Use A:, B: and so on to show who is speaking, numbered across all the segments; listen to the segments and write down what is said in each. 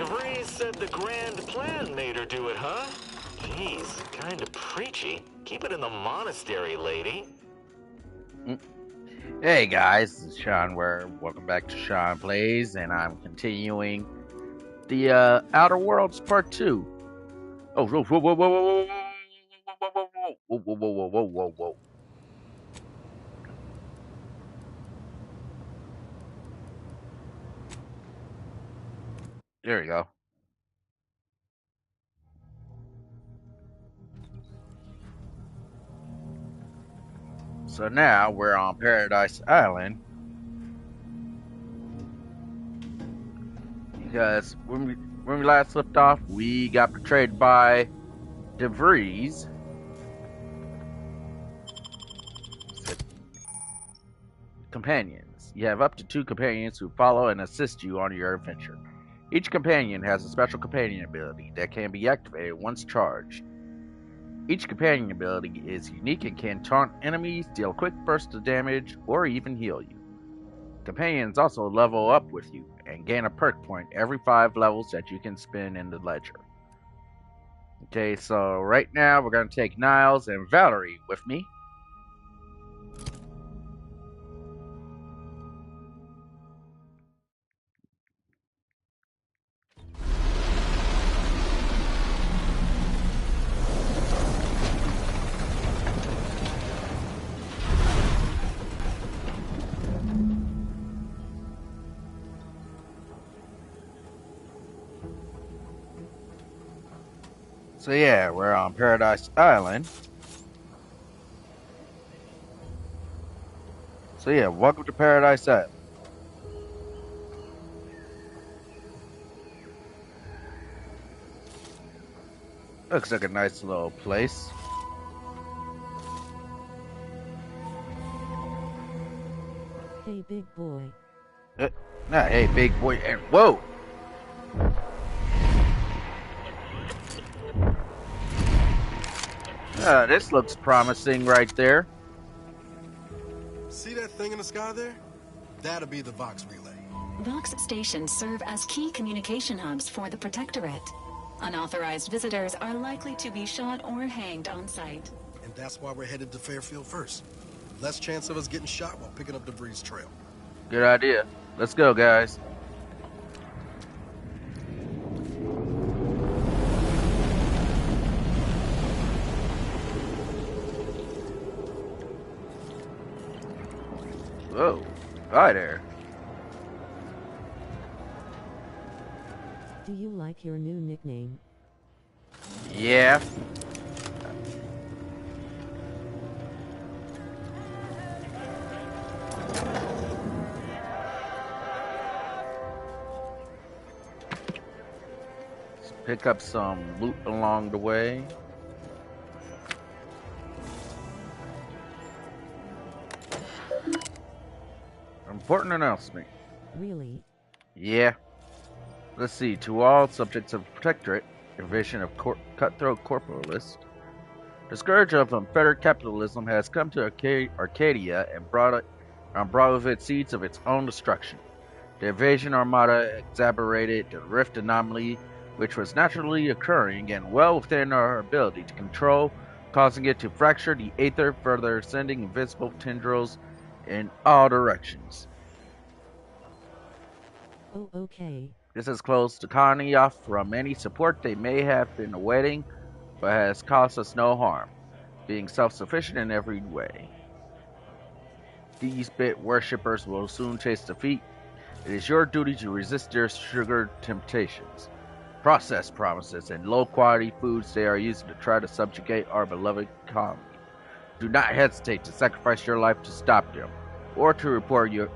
A: Vries said the grand plan made her do it, huh? Jeez, kinda preachy. Keep it in the monastery, lady.
B: Hey guys, this is Sean Ware. Welcome back to Sean Plays, and I'm continuing the Outer Worlds Part 2. Oh, whoa, whoa, whoa, whoa, whoa, whoa, whoa, whoa, whoa, whoa, whoa, whoa. There you go. So now we're on Paradise Island. Because when we last left off, we got betrayed by the Vries. Companions. You have up to 2 companions who follow and assist you on your adventure. Each companion has a special companion ability that can be activated once charged. Each companion ability is unique and can taunt enemies, deal a quick burst of damage, or even heal you. Companions also level up with you and gain a perk point every 5 levels that you can spend in the ledger. Okay, so right now we're going to take Niles and Valerie with me. So yeah, we're on Paradise Island. So yeah, welcome to Paradise Island. Looks like a nice little place.
C: Hey, big boy.
B: Hey, big boy. And whoa! This looks promising right there.
D: See that thing in the sky there? That'll be the Vox relay.
E: Vox stations serve as key communication hubs for the Protectorate. Unauthorized visitors are likely to be shot or hanged on sight.
D: And that's why we're headed to Fairfield first. Less chance of us getting shot while picking up the Vries trail.
B: Good idea. Let's go, guys. Whoa. Hi there.
C: Do you like your new nickname?
B: Yeah. Let's pick up some loot along the way. Important announcement.
C: Really?
B: Yeah. Let's see. To all subjects of the Protectorate, invasion of cutthroat corporalists, the scourge of unfettered capitalism has come to Arcadia and brought with it seeds of its own destruction. The invasion armada exacerbated the rift anomaly, which was naturally occurring and well within our ability to control, causing it to fracture the aether, further sending invisible tendrils in all directions.
C: Oh, okay.
B: This has closed the colony off from any support they may have been awaiting, but has caused us no harm, being self-sufficient in every way. These bit worshippers will soon taste defeat. It is your duty to resist their sugared temptations, processed promises, and low-quality foods they are using to try to subjugate our beloved colony. Do not hesitate to sacrifice your life to stop them, or to report your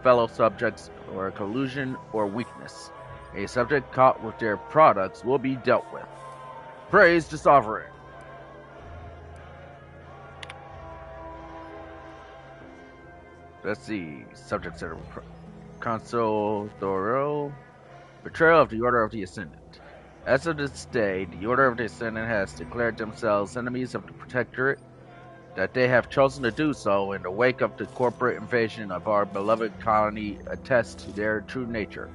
B: fellow subjects or collusion or weakness. A subject caught with their products will be dealt with. Praise the Sovereign. Let's see. Subjects that are Consul Thoreau. Betrayal of the Order of the Ascendant. As of this day, the Order of the Ascendant has declared themselves enemies of the Protectorate, that they have chosen to do so in the wake of the corporate invasion of our beloved colony attests to their true nature.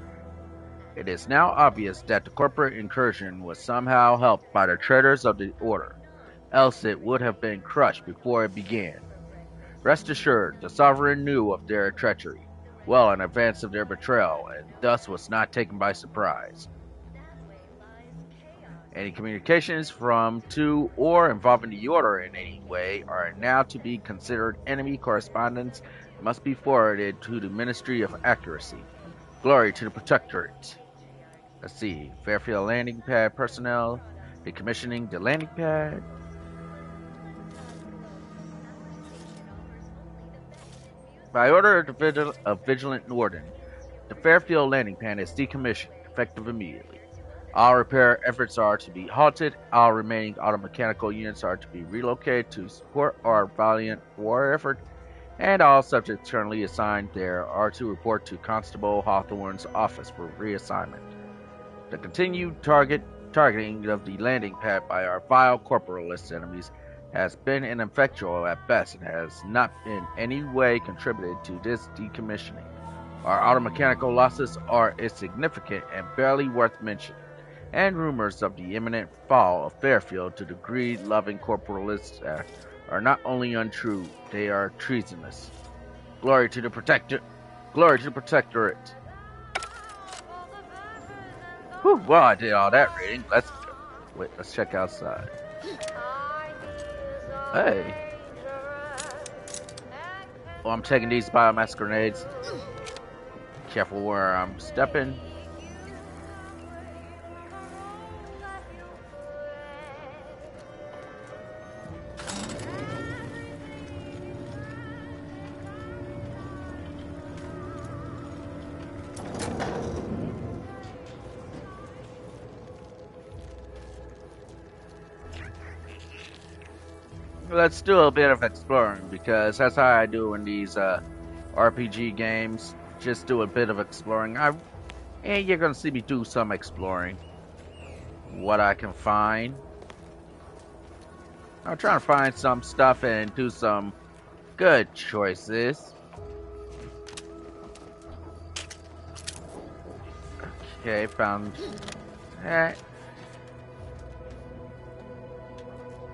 B: It is now obvious that the corporate incursion was somehow helped by the traitors of the Order, else it would have been crushed before it began. Rest assured, the Sovereign knew of their treachery well in advance of their betrayal, and thus was not taken by surprise. Any communications from, to, or involving the Order in any way are now to be considered enemy correspondence and must be forwarded to the Ministry of Accuracy. Glory to the Protectorate. Let's see. Fairfield landing pad personnel decommissioning the landing pad. By order of Vigilant Warden, the Fairfield landing pad is decommissioned, effective immediately. All repair efforts are to be halted. All remaining automechanical units are to be relocated to support our valiant war effort, and all subjects currently assigned there are to report to Constable Hawthorne's office for reassignment. The continued targeting of the landing pad by our vile corporalist enemies has been ineffectual at best and has not in any way contributed to this decommissioning. Our automechanical losses are insignificant and barely worth mentioning, and rumors of the imminent fall of Fairfield to the greed-loving corporalists are not only untrue, they are treasonous. Glory to the Protectorate. Whew, well, I did all that reading. Let's check outside. Hey. Well, I'm taking these biomass grenades. Careful where I'm stepping. Let's do a bit of exploring, because that's how I do in these RPG games. Just do a bit of exploring. And you're gonna see me do some exploring. What I can find. I'm trying to find some stuff and do some good choices. Okay, found that.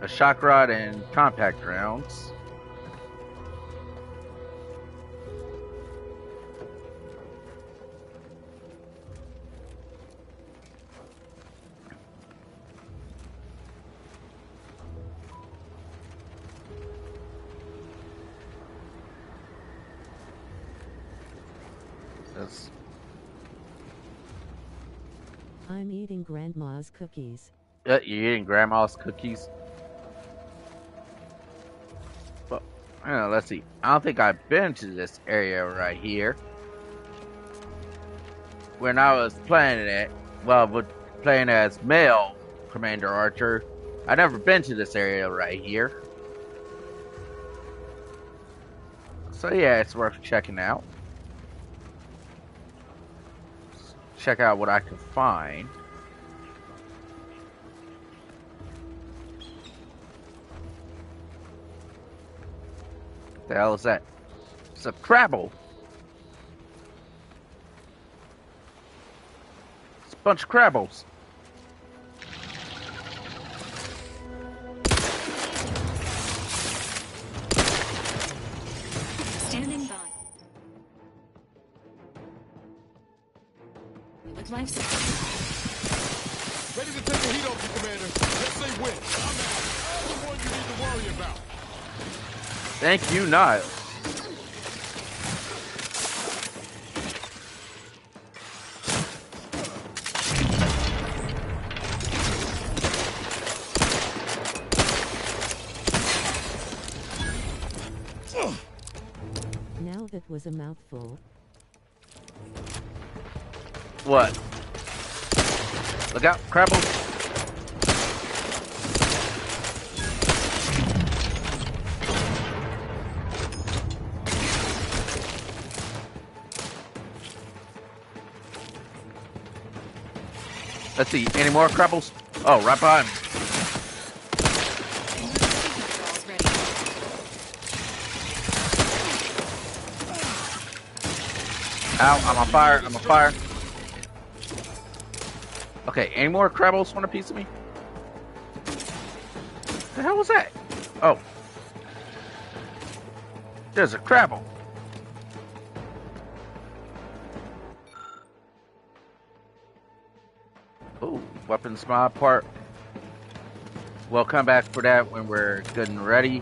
B: A shock rod and compact rounds.
C: I'm eating Grandma's cookies.
B: You're eating Grandma's cookies? Well, let's see. I don't think I've been to this area right here. When I was playing playing as male Commander Archer, I've never been to this area right here. So yeah, it's worth checking out. Check out what I can find. What the hell is that? It's a crabble. It's a bunch of crabbles.
E: Standing by. With life support.
F: Ready to take the heat off you, Commander. Let's say when. I'm the one you need to worry about.
B: Thank you, Niles.
C: Now that was a mouthful.
B: What? Look out, crabble. Let's see, any more crabbles? Oh, right behind me. Ow, I'm on fire, I'm on fire. Okay, any more Crabbles want a piece of me? The hell was that? Oh. There's a Crabble. Ooh, weapons mod part. We'll come back for that when we're good and ready.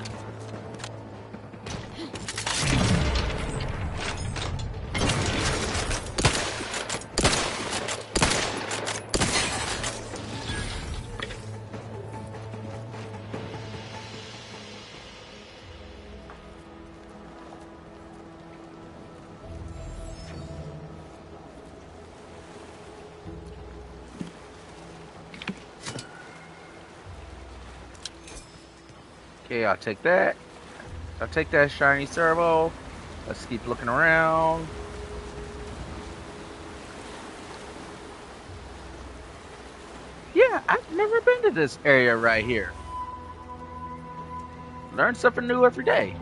B: Okay, I'll take that. I'll take that shiny servo. Let's keep looking around. Yeah, I've never been to this area right here. Learn something new every day.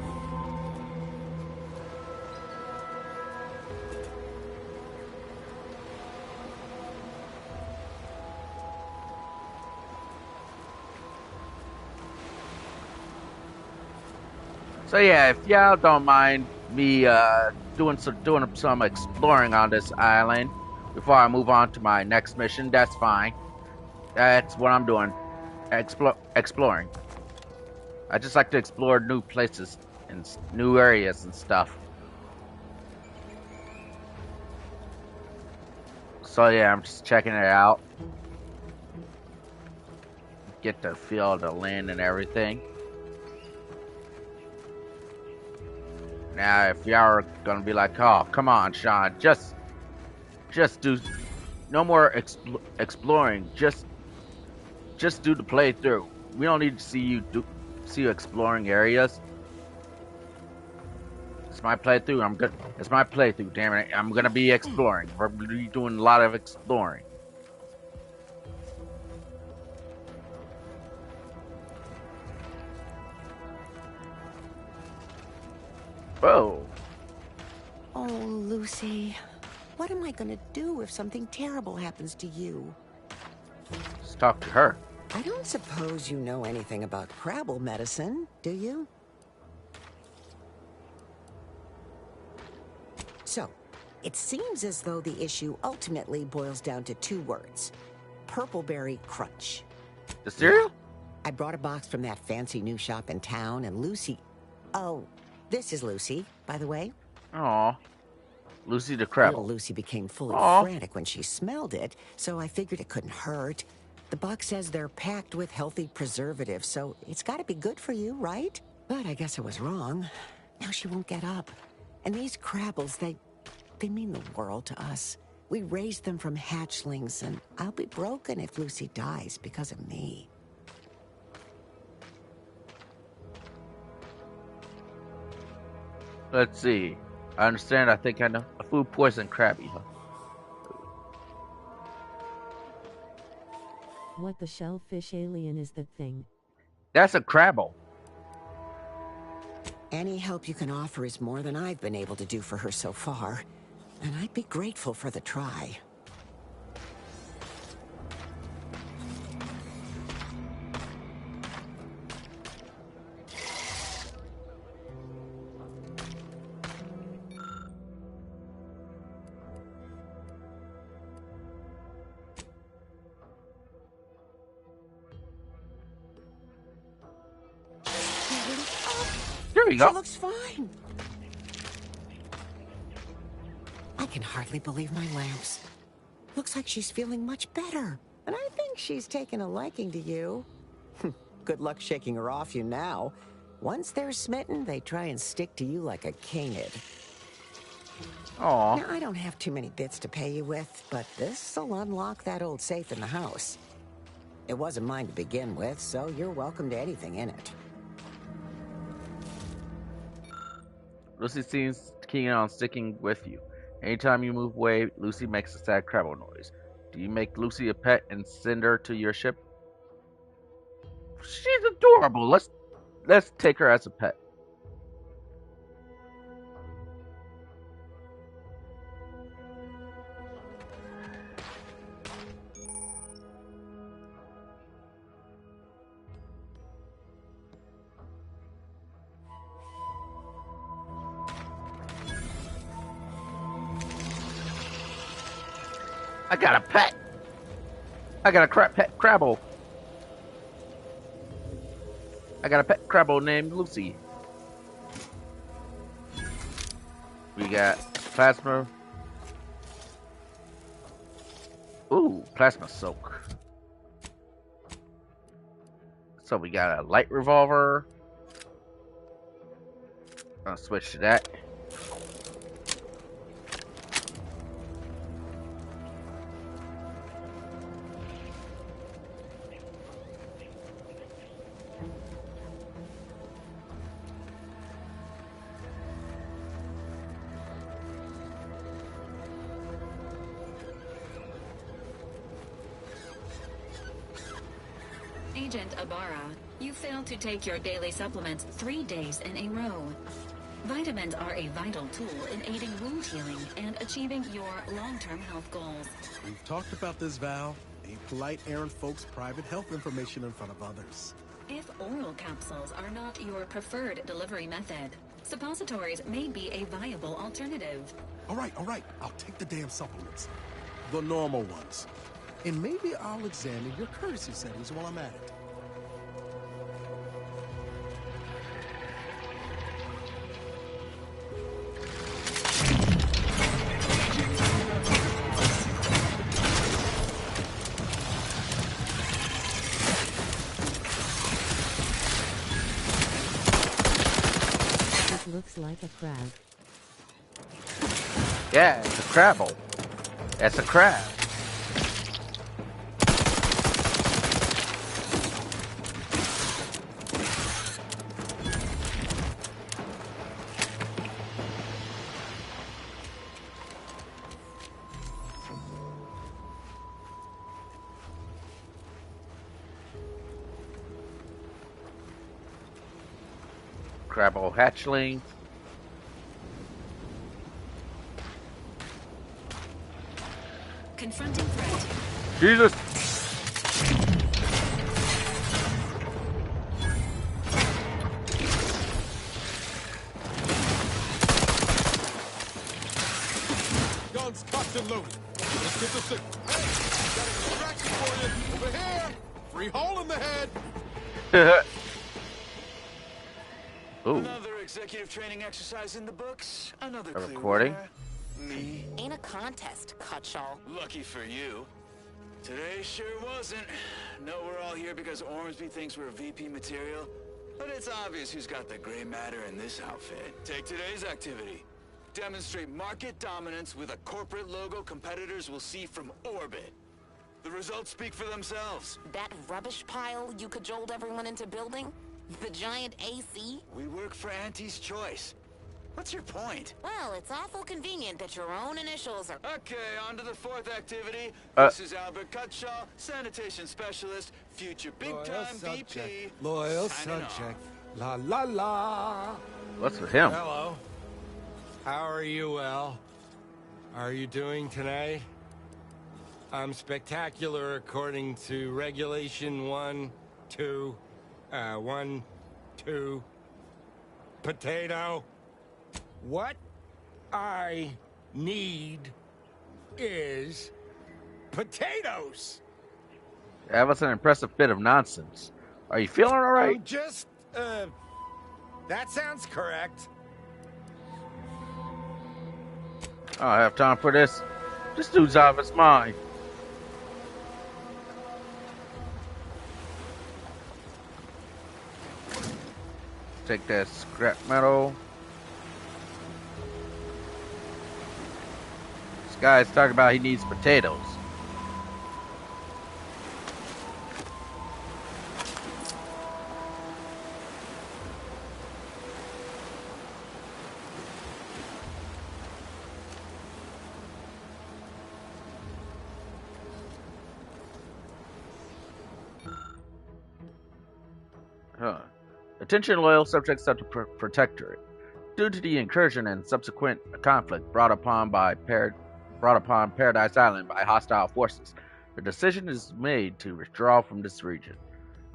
B: So yeah, if y'all don't mind me doing some exploring on this island before I move on to my next mission, that's fine. That's what I'm doing. Exploring. I just like to explore new places and new areas and stuff. So yeah, I'm just checking it out. Get the feel of the land and everything. Now, if y'all are gonna be like, "Oh, come on, Sean, just do no more exploring. Just do the playthrough. We don't need to see you exploring areas." It's my playthrough. It's my playthrough. Damn it! I'm gonna be exploring. We're gonna be doing a lot of exploring. Whoa!
G: Oh, Lucy, what am I gonna do if something terrible happens to you?
B: Let's talk to her.
G: I don't suppose you know anything about Crabble medicine, do you? So, it seems as though the issue ultimately boils down to 2 words. Purpleberry Crunch.
B: The cereal?
G: I brought a box from that fancy new shop in town, and Lucy... Oh, this is Lucy, by the way.
B: Aw. Lucy the Crabble.
G: Little Lucy became fully
B: Aw.
G: frantic when she smelled it, so I figured it couldn't hurt. The box says they're packed with healthy preservatives, so it's gotta be good for you, right? But I guess I was wrong. Now she won't get up. And these Crabbles, they mean the world to us. We raised them from hatchlings, and I'll be broken if Lucy dies because of me.
B: Let's see. I understand. I think I know. A food poison crabby, huh?
C: What the shellfish alien is that thing?
B: That's a Crabble.
G: Any help you can offer is more than I've been able to do for her so far. And I'd be grateful for the try.
B: There we go.
G: She looks fine. I can hardly believe my lamps. Looks like she's feeling much better. And I think she's taken a liking to you. Good luck shaking her off you now. Once they're smitten, they try and stick to you like a canid.
B: Aw.
G: Now, I don't have too many bits to pay you with, but this'll unlock that old safe in the house. It wasn't mine to begin with, so you're welcome to anything in it.
B: Lucy seems keen on sticking with you. Anytime you move away, Lucy makes a sad Crabble noise. Do you make Lucy a pet and send her to your ship? She's adorable. Let's take her as a pet. I got a pet. I got a pet Crabble. I got a pet Crabble named Lucy. We got plasma. Ooh, plasma soak. So we got a light revolver. I'll switch to that.
E: Agent Ibarra, you failed to take your daily supplements 3 days in a row. Vitamins are a vital tool in aiding wound healing and achieving your long-term health goals.
D: We've talked about this, Val. Ain't polite airing folks' private health information in front of others.
E: If oral capsules are not your preferred delivery method, suppositories may be a viable alternative.
D: All right. I'll take the damn supplements. The normal ones. And maybe I'll examine your courtesy settings while I'm at it.
C: It looks like a crab.
B: Yeah, it's a Crabble. That's a crab. Crabble hatchling.
E: Confronting threat.
B: Jesus!
F: Guns cocked and loaded. Let's get the signal. Hey, got a distraction for you. Over here. Free hole in the head.
B: Ooh,
H: Another executive training exercise in the books. Another
B: a
H: clue
B: recording.
H: winner. Me.
I: Ain't a contest, Cutshaw.
H: Lucky for you. Today sure wasn't. No, we're all here because Ormsby thinks we're VP material. But it's obvious who's got the gray matter in this outfit. Take today's activity. Demonstrate market dominance with a corporate logo competitors will see from orbit. The results speak for themselves.
I: That rubbish pile you cajoled everyone into building? The giant AC?
H: We work for Auntie's Choice. What's your point?
I: Well, it's awful convenient that your own initials are...
H: Okay, on to the fourth activity.
B: Uh.
H: This is Albert Cutshaw, sanitation specialist, future big-time VP.
J: Loyal
H: Signing off.
J: subject. La la la.
B: What's with him?
J: Hello. How are you, Al? Are you doing today? I'm spectacular according to regulation 1, 2, 1, 2. Potato. What I need is potatoes.
B: That was an impressive bit of nonsense. Are you feeling all right?
J: I'm just, that sounds correct.
B: I don't have time for this. This dude's out of his mind. Take that scrap metal. This guy's talking about he needs potatoes. Huh. Attention loyal subjects of the Protectorate. Due to the incursion and subsequent conflict brought upon Paradise Island by hostile forces, the decision is made to withdraw from this region.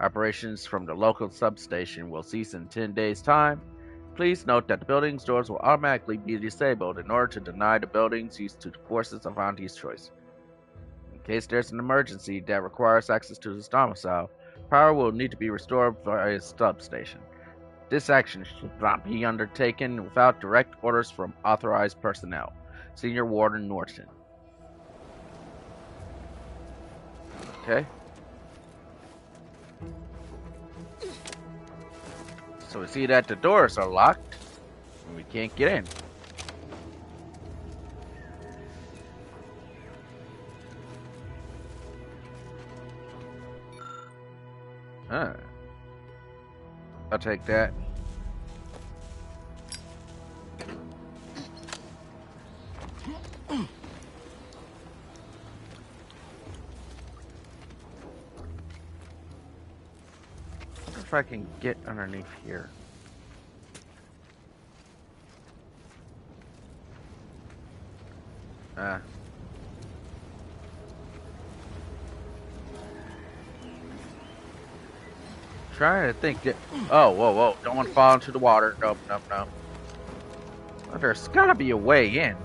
B: Operations from the local substation will cease in 10 days' time. Please note that the building's doors will automatically be disabled in order to deny the building's use to the forces of Auntie's Choice. In case there's an emergency that requires access to his domicile, power will need to be restored via his substation. This action should not be undertaken without direct orders from authorized personnel. Senior Warden Norton. Okay. So we see that the doors are locked and we can't get in. Huh. I'll take that. If I can get underneath here. Trying to think that. Oh, whoa. Don't want to fall into the water. Nope. Well, there's gotta be a way in.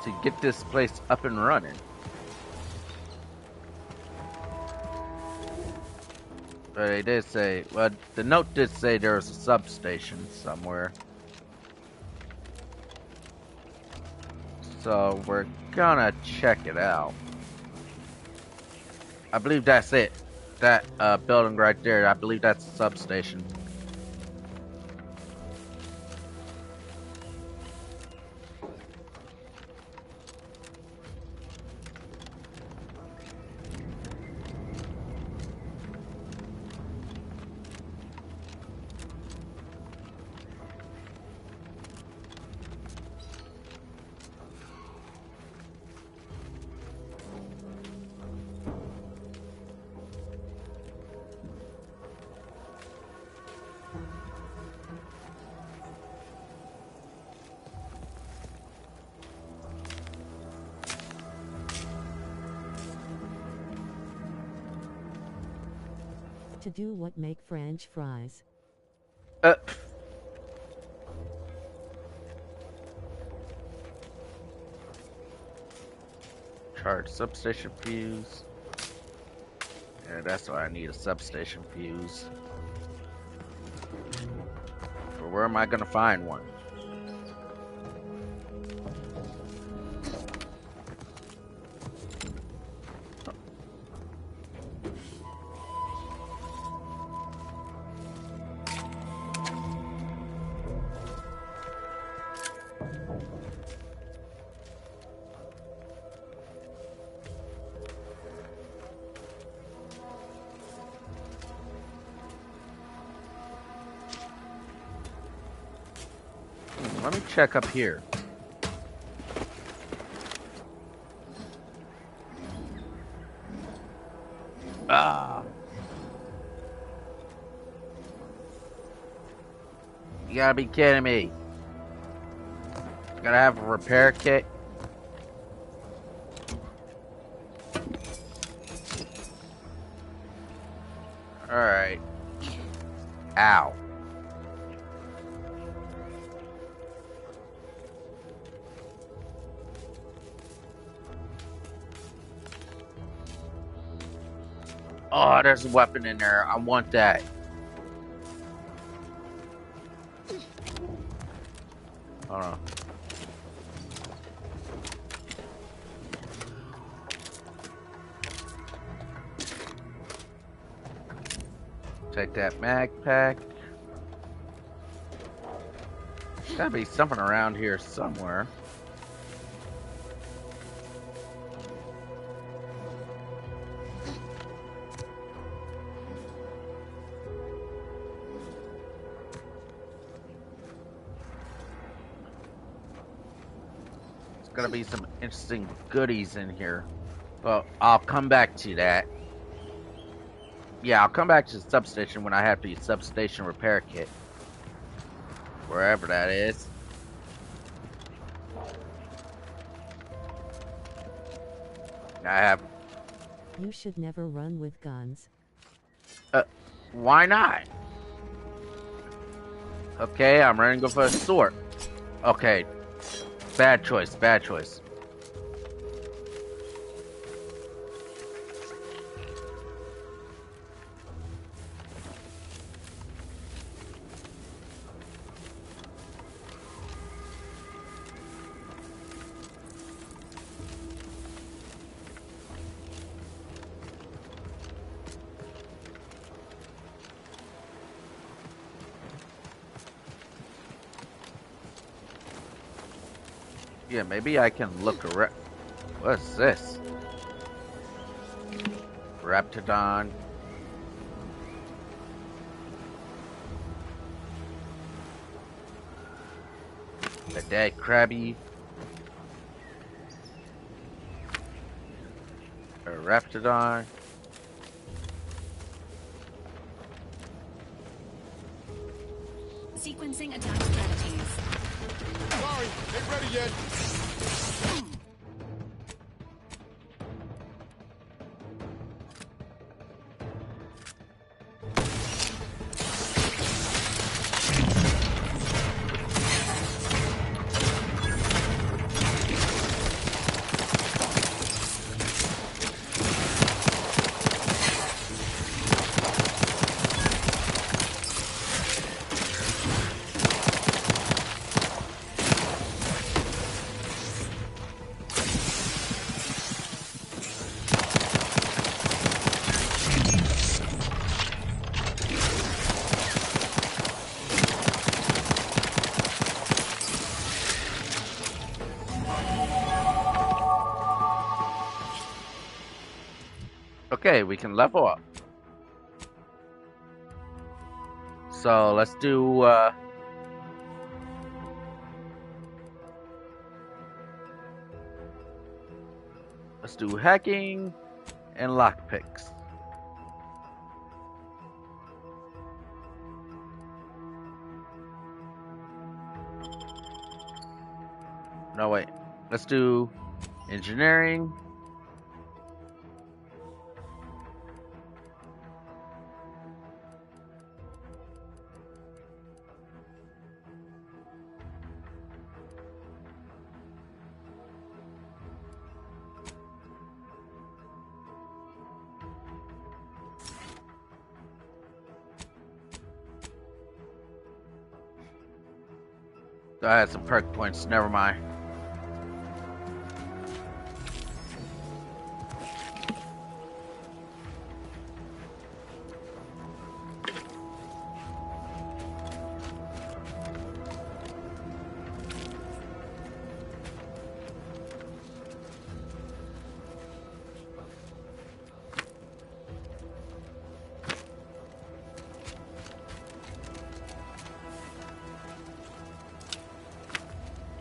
B: To get this place up and running. But they did say, well, the note did say there was a substation somewhere. So we're gonna check it out. I believe that's it. That building right there, I believe that's a substation.
C: To do what make French fries.
B: Charge substation fuse. Yeah, that's why I need a substation fuse. But where am I gonna find one? Let me check up here. You gotta be kidding me. Gotta have a repair kit. Alright. Ow. Oh, there's a weapon in there. I want that. Hold on. Take that mag pack. There's gotta be something around here somewhere. Gonna be some interesting goodies in here, but I'll come back to that. Yeah, I'll come back to the substation when I have the substation repair kit, wherever that is. I have.
C: You should never run with guns.
B: Why not? Okay, I'm ready to go for a sword. Okay. Bad choice, bad choice. Yeah, maybe I can look around. What's this? Raptidon. A dead Krabby. A Raptidon.
E: Sequencing attack strategies.
F: Sorry, ain't ready yet.
B: Okay, we can level up. So let's do hacking and lockpicks. No wait. Let's do engineering. I had some perk points, never mind.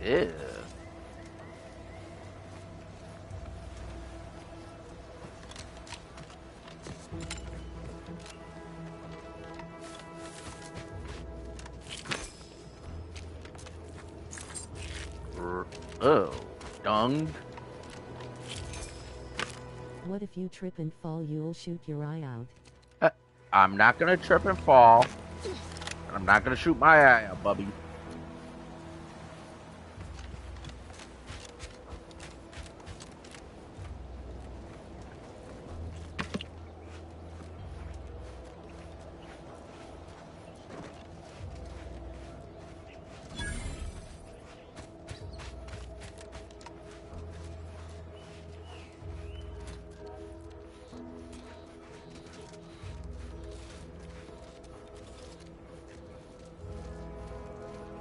B: Ew. Oh, dung.
C: What if you trip and fall? You'll shoot your eye out.
B: I'm not gonna trip and fall. I'm not gonna shoot my eye out, Bubby.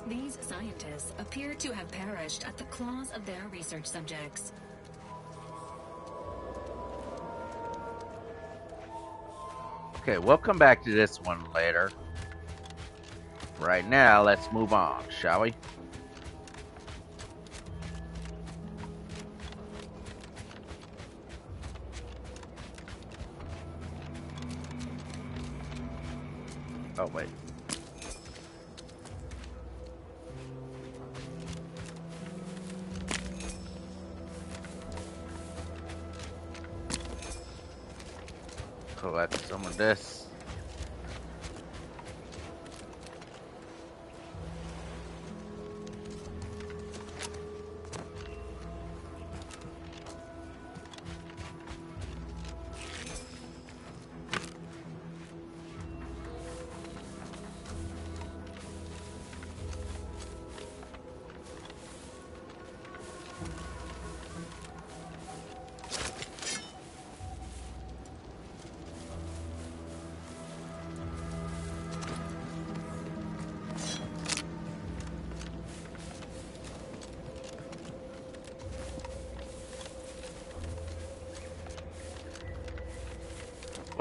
E: These scientists appear to have perished at the claws of their research subjects.
B: Okay, we'll come back to this one later. Right now, let's move on, shall we? Oh, wait. Collect some of this.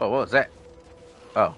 B: Oh, what was that? Oh.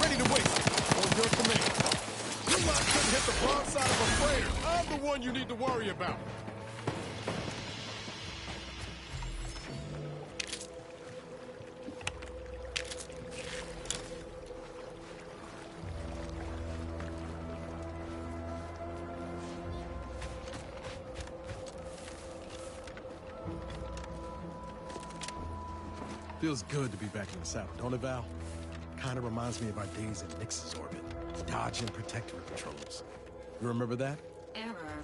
F: Ready to wait. On your command. You lot couldn't hit the broadside of a frame. I'm the one you need to worry about.
D: Feels good to be back in the saddle, don't it, Val? Kind of reminds me of our days in Nix's orbit, dodging protectorate patrols. You remember that?
E: Error.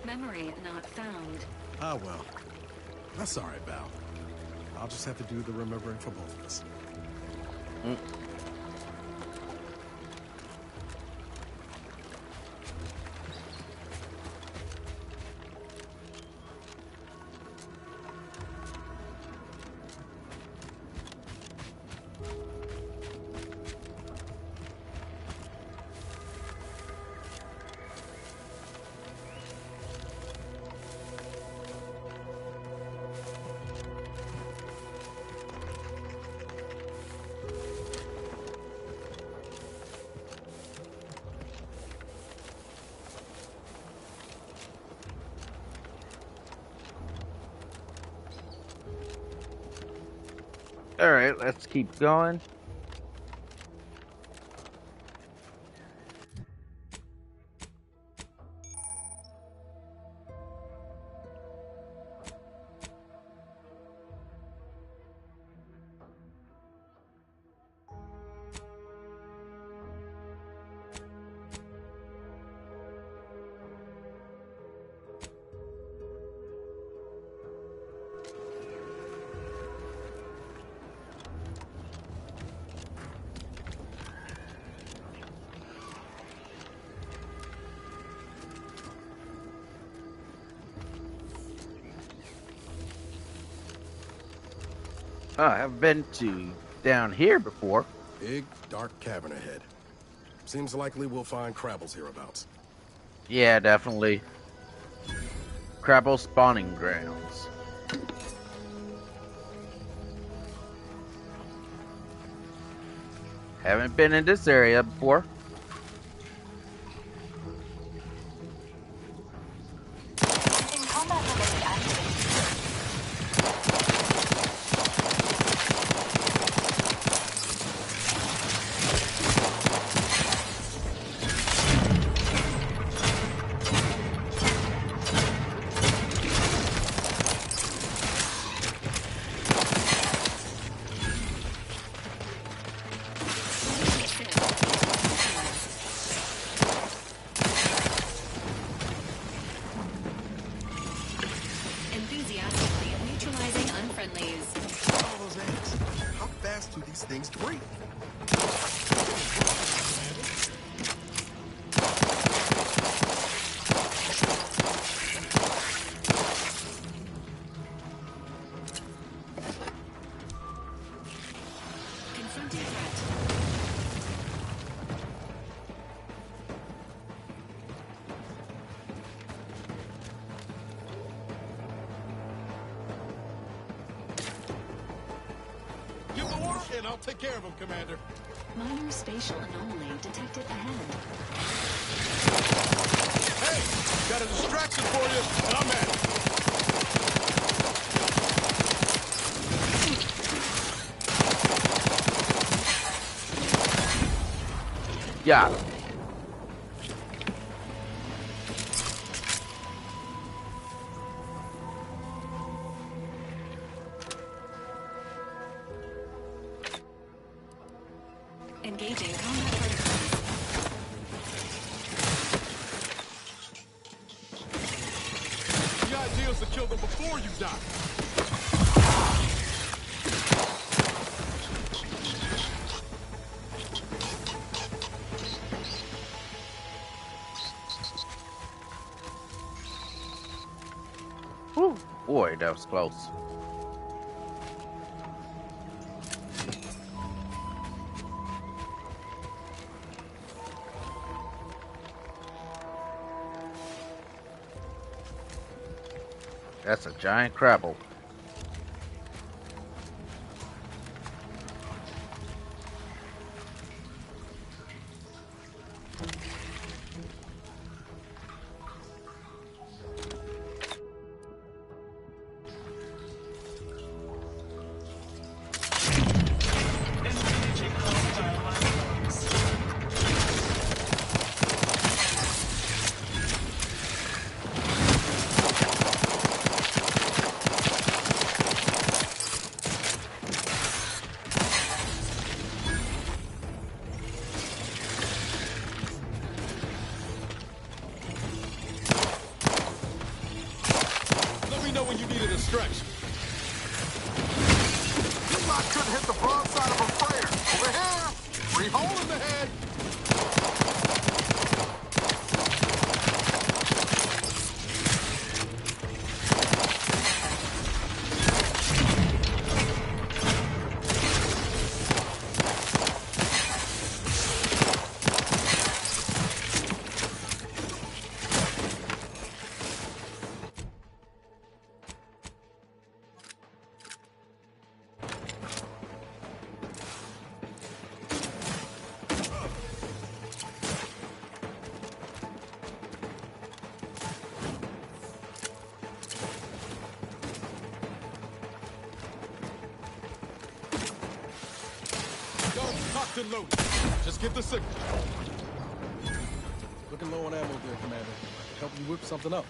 E: Memory not found.
D: Ah, well. That's all right, Val. I'll just have to do the remembering for both of us.
B: Alright, let's keep going. Oh, I haven't been to down here before.
D: Big, dark cavern ahead. Seems likely we'll find Crabbles hereabouts.
B: Yeah, definitely. Crabble spawning grounds. Haven't been in this area before.
E: Enthusiastically neutralizing unfriendlies.
D: All those ants. How fast do these things breathe?
E: Confronting threat.
F: Give the order, and I'll take care of him, Commander.
E: Minor spatial anomaly detected ahead.
F: Hey, got a distraction for you, and I'm at it.
B: Yeah.
E: Engaging combat protocols.
F: The idea is to kill them before you die.
B: Whew. Boy, that was close. That's a giant crabble.
F: Let me know when you need a distraction. You lot couldn't hit the broadside of a freighter. Over here! Free hole in the head! Guns cocked and loaded. Just get the signal.
D: Looking low on ammo there, Commander. Help you whip something up.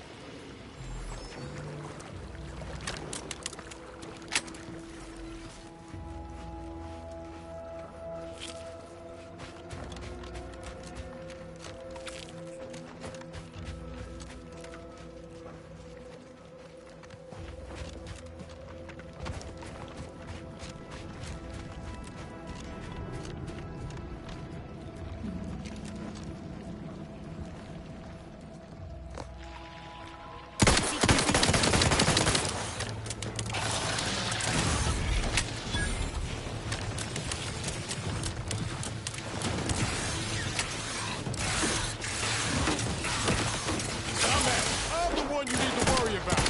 F: I'm the one you need to worry about.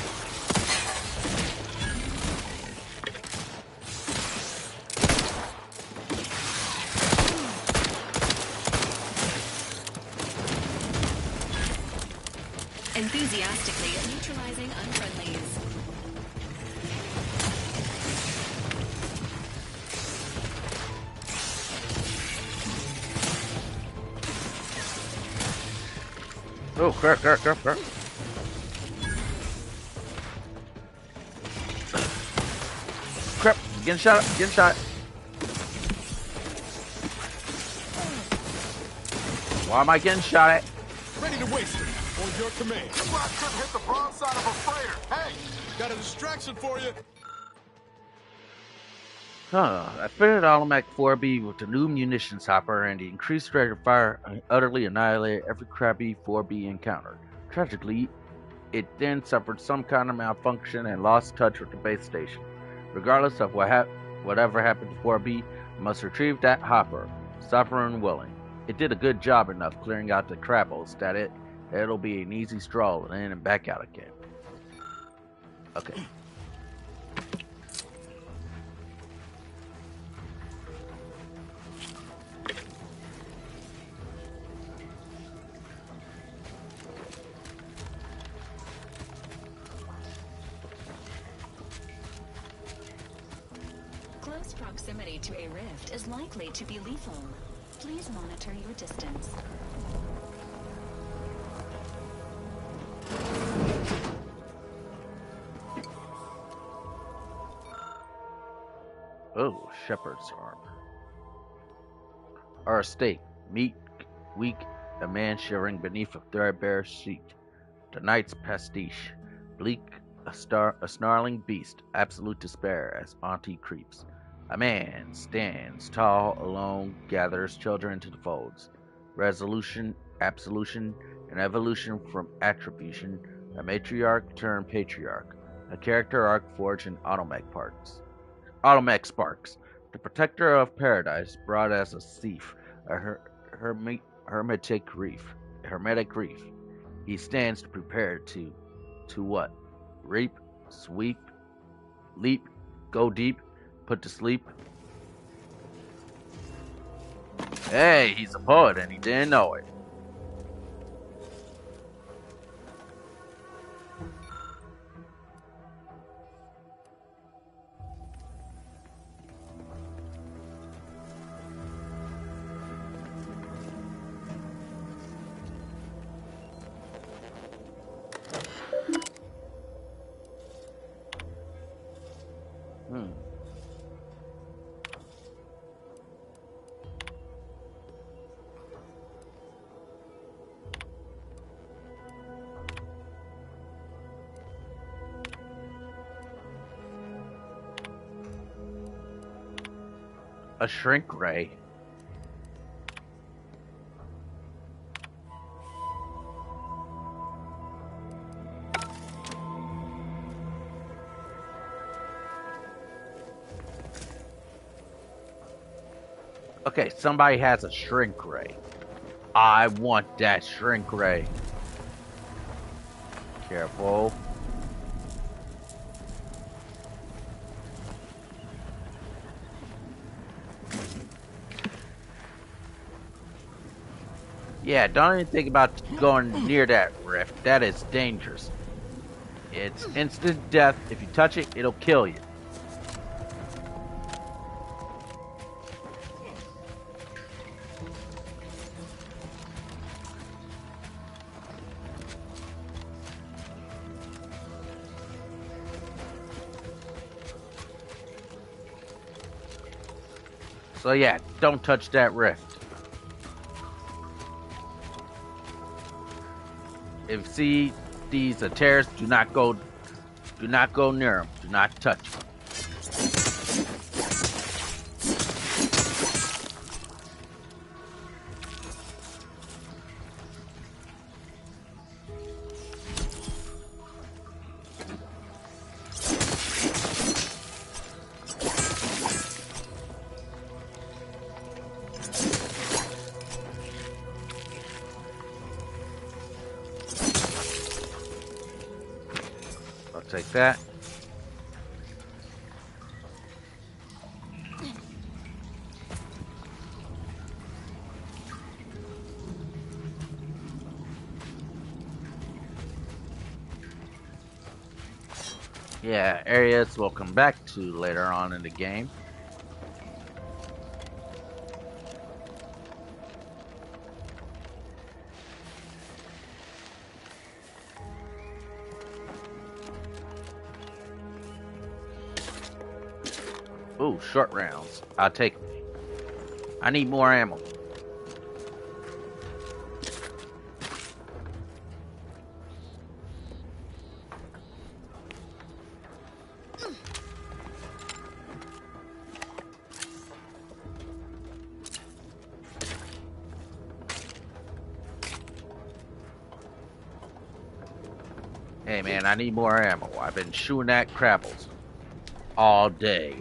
E: Enthusiastically neutralizing unfriendlies.
B: Oh, crap. Crap, getting shot. Why am I getting shot at?
F: Ready to waste it. On your command. You lot couldn't hit the broadside of a freighter. Hey, got a distraction for you.
B: I fitted automatic 4B with the new munitions hopper, and the increased rate of fire utterly annihilated every crappy 4B encountered. Tragically, it then suffered some kind of malfunction and lost touch with the base station. Regardless of whatever happened to 4B, I must retrieve that hopper, suffering willing. It did a good job enough clearing out the crabbles that it'll be an easy stroll in and back out again. Okay.
E: Close proximity to a rift is likely to be lethal. Please monitor your distance.
B: Oh, shepherd's arm. are a steak, meat, weak, a man shivering beneath a threadbare sheet. The night's pastiche, bleak, a snarling beast, absolute despair as Auntie creeps. A man stands tall, alone, gathers children into the folds. Resolution, absolution, and evolution from attribution, a matriarch turned patriarch, a character arc forged in Automech sparks, the protector of paradise, broad as a thief, a hermetic reef. He stands prepared to what? Reap, sweep, leap, go deep, put to sleep. Hey, he's a poet and he didn't know it. A shrink ray. Okay, somebody has a shrink ray. I want that shrink ray. Careful. Yeah, don't even think about going near that rift. That is dangerous. It's instant death. If you touch it, it'll kill you. So yeah, don't touch that rift. If you see these terrorists, do not go near them. Do not touch them. Take that. Yeah, areas we'll come back to later on in the game. Ooh, short rounds. I'll take them. I need more ammo. Hey man, I need more ammo. I've been shooting at crabbles all day.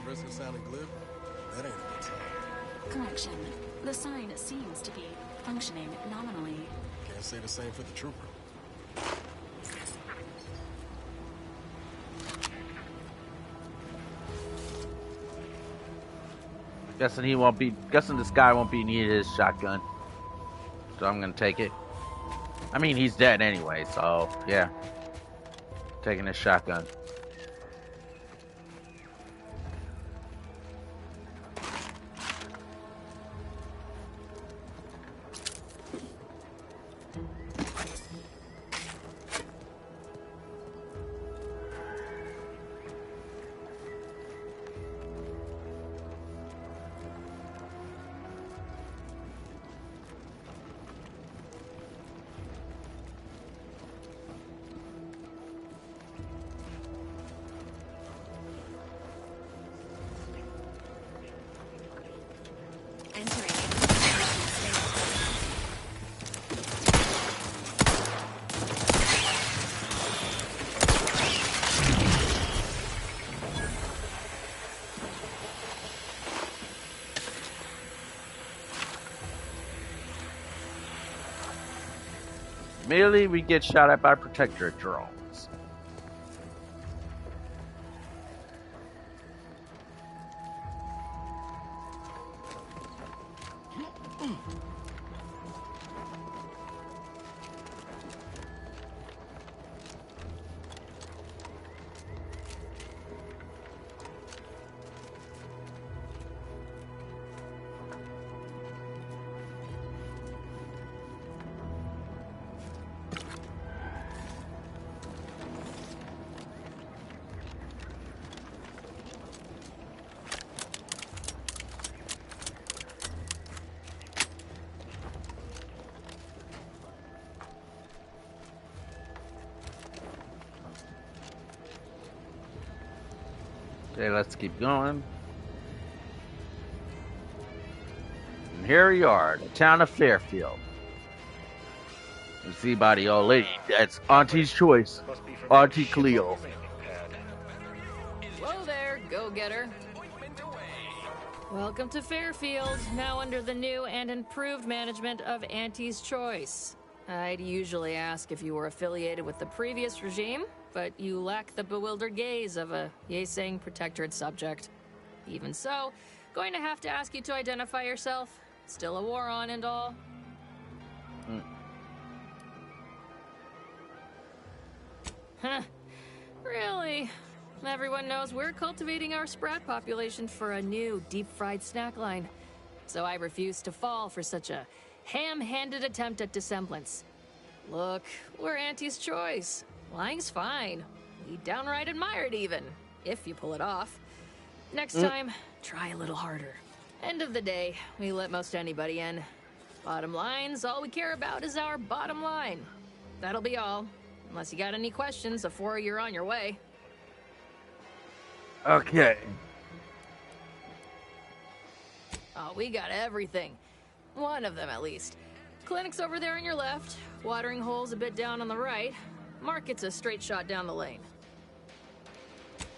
D: Risk of sounding glib? That ain't a good sign.
E: Correction. The sign seems to be functioning nominally.
D: Can't say the same for the trooper.
B: Guessing this guy won't be needing his shotgun. So I'm gonna take it. I mean, he's dead anyway, so yeah. Taking his shotgun. Immediately we get shot at by protectorate drones. Okay, let's keep going. And here we are, the town of Fairfield. You see by the old lady, that's Auntie's choice, Auntie Cleo.
K: Whoa there, go-getter. Welcome to Fairfield, now under the new and improved management of Auntie's Choice. I'd usually ask if you were affiliated with the previous regime, but you lack the bewildered gaze of a yay-saying protectorate subject. Even so, going to have to ask you to identify yourself. Still a war on and all. Huh. Really? Everyone knows we're cultivating our sprat population for a new deep-fried snack line. So I refuse to fall for such a ham-handed attempt at dissemblance. Look, we're Auntie's Choice. Lying's fine. We downright admire it even, if you pull it off. Next time, try a little harder. End of the day, we let most anybody in. Bottom line's all we care about is our bottom line. That'll be all. Unless you got any questions before you're on your way.
B: Okay.
K: Oh, we got everything. One of them, at least. Clinic's over there on your left. Watering hole's a bit down on the right. Market's a straight shot down the lane.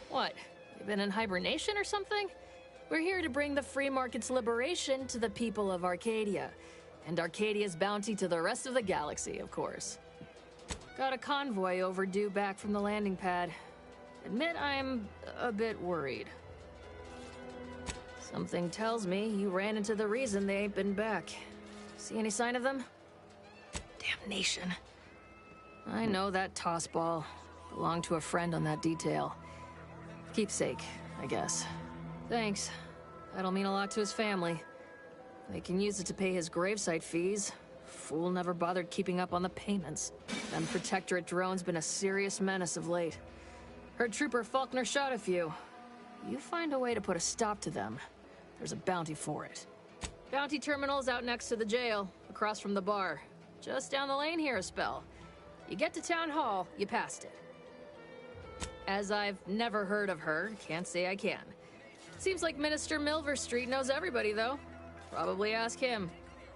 K: What? You been in hibernation or something? We're here to bring the free market's liberation to the people of Arcadia. And Arcadia's bounty to the rest of the galaxy, of course. Got a convoy overdue back from the landing pad. Admit I'm a bit worried. Something tells me you ran into the reason they ain't been back. See any sign of them? Damnation. I know that toss ball belonged to a friend on that detail. Keepsake, I guess. Thanks. That'll mean a lot to his family. They can use it to pay his gravesite fees. Fool never bothered keeping up on the payments. Them Protectorate drones been a serious menace of late. Heard Trooper Faulkner shot a few. You find a way to put a stop to them, there's a bounty for it. Bounty terminal's out next to the jail, across from the bar. Just down the lane here a spell. You get to Town Hall, you passed it. As I've never heard of her, can't say I can. Seems like Minister Milver Street knows everybody, though. Probably ask him.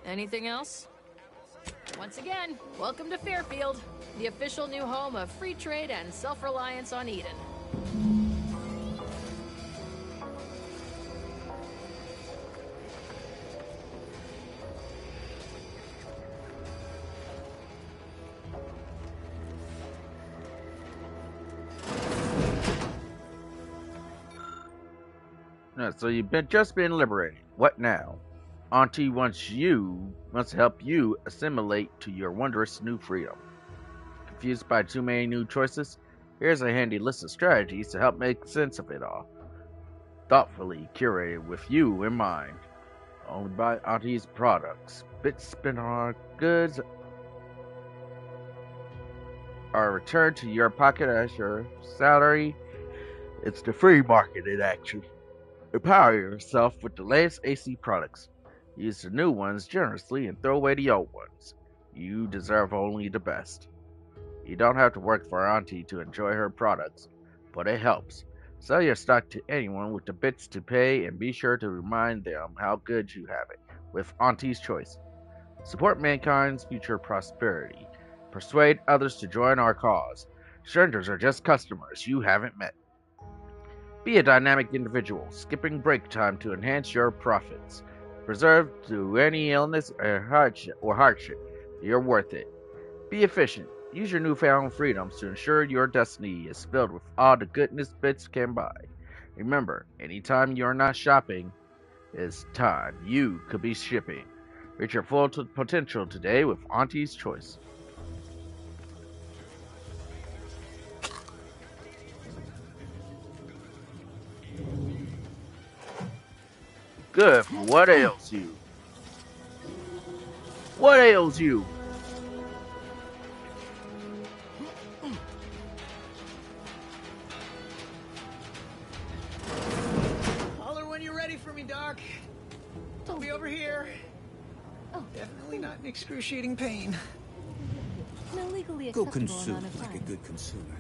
K: Anything else? Once again, welcome to Fairfield, the official new home of free trade and self-reliance on Eden.
B: So you've just been liberated. What now? Auntie wants to help you assimilate to your wondrous new freedom. Confused by too many new choices? Here's a handy list of strategies to help make sense of it all. Thoughtfully curated with you in mind. Only buy Auntie's products. Bits spent on our goods are returned to your pocket as your salary. It's the free market in action. Empower yourself with the latest AC products. Use the new ones generously and throw away the old ones. You deserve only the best. You don't have to work for Auntie to enjoy her products, but it helps. Sell your stock to anyone with the bits to pay and be sure to remind them how good you have it with Auntie's Choice. Support mankind's future prosperity. Persuade others to join our cause. Strangers are just customers you haven't met. Be a dynamic individual, skipping break time to enhance your profits. Preserve through any illness or hardship. You're worth it. Be efficient. Use your newfound freedoms to ensure your destiny is filled with all the goodness bits can buy. Remember, anytime you're not shopping is time you could be shipping. Reach your full potential today with Auntie's Choice. Good. What ails you? What ails you?
L: Holler when you're ready for me, Doc. I'll be over here. Oh, definitely not in excruciating pain.
C: No legally
M: Go
C: acceptable
M: consume
C: amount of
M: like a
C: time.
M: good consumer.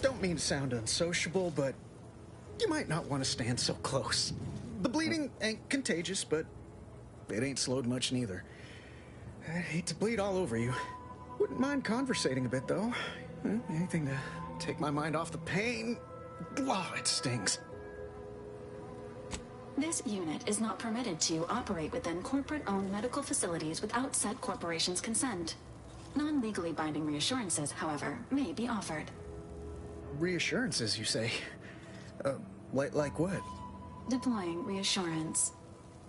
L: Don't mean to sound unsociable, but you might not want to stand so close. The bleeding ain't contagious, but it ain't slowed much neither. I'd hate to bleed all over you. Wouldn't mind conversating a bit, though. Anything to take my mind off the pain. Oh, it stings.
E: This unit is not permitted to operate within corporate-owned medical facilities without said corporation's consent. Non-legally binding reassurances, however, may be offered.
L: Reassurances, you say? Like what?
E: Deploying reassurance.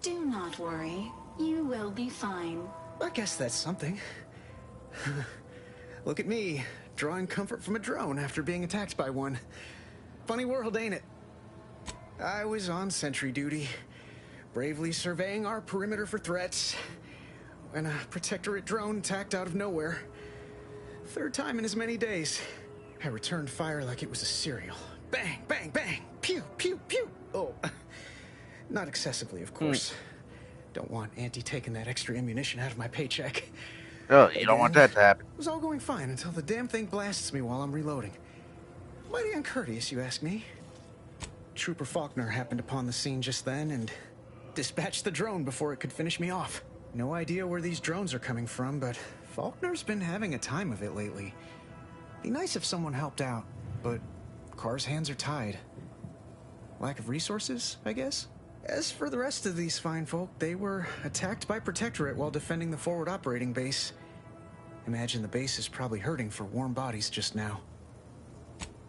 E: Do not worry. You will be fine.
L: I guess that's something. Look at me, drawing comfort from a drone after being attacked by one. Funny world, ain't it? I was on sentry duty, bravely surveying our perimeter for threats, when a protectorate drone attacked out of nowhere. Third time in as many days. I returned fire like it was a cereal. Bang, bang, bang! Pew, pew, pew! Oh, not excessively, of course. Don't want Auntie taking that extra ammunition out of my paycheck.
B: Oh, you don't want that to happen.
L: It was all going fine until the damn thing blasts me while I'm reloading. Mighty uncourteous, you ask me. Trooper Faulkner happened upon the scene just then and dispatched the drone before it could finish me off. No idea where these drones are coming from, but Faulkner's been having a time of it lately. Be nice if someone helped out, but Carr's hands are tied. Lack of resources, I guess? As for the rest of these fine folk, they were attacked by Protectorate while defending the forward operating base. Imagine the base is probably hurting for warm bodies just now.